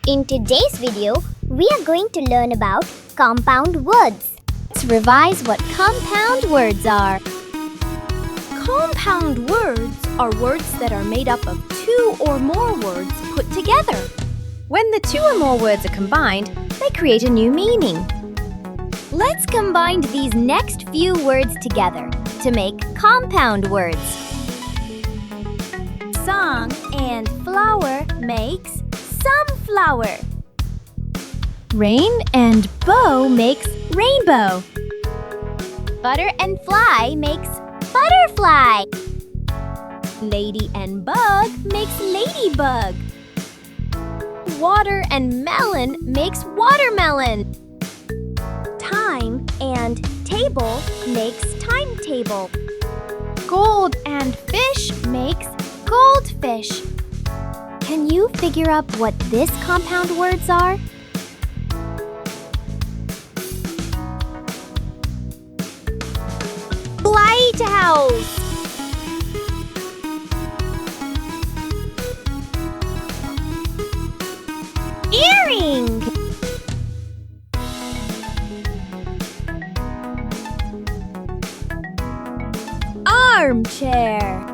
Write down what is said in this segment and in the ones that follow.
In today's video, we are going to learn about compound words. Let's revise what compound words are. Compound words are words that are made up of two or more words put together. When the two or more words are combined, they create a new meaning. Let's combine these next few words together to make compound words. Song and flower makes sunflower. Rain and bow makes rainbow. Butter and fly makes butterfly. Lady and bug makes ladybug. Water and melon makes watermelon. Time and table makes timetable. Gold and fish makes goldfish. Can you figure out what these compound words are? Lighthouse. Earring. Armchair.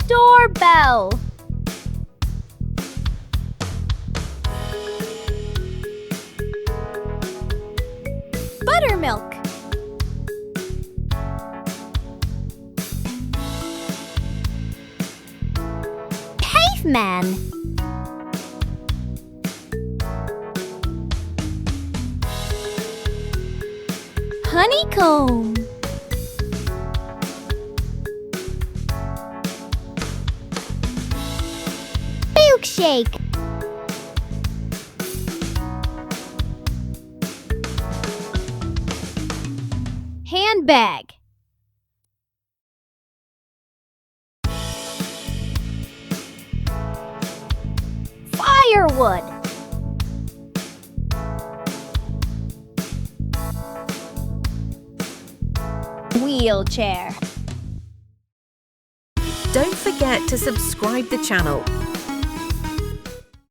Doorbell. Buttermilk. Caveman. Honeycomb. Milkshake. Handbag. Firewood. Wheelchair. Don't forget to subscribe the channel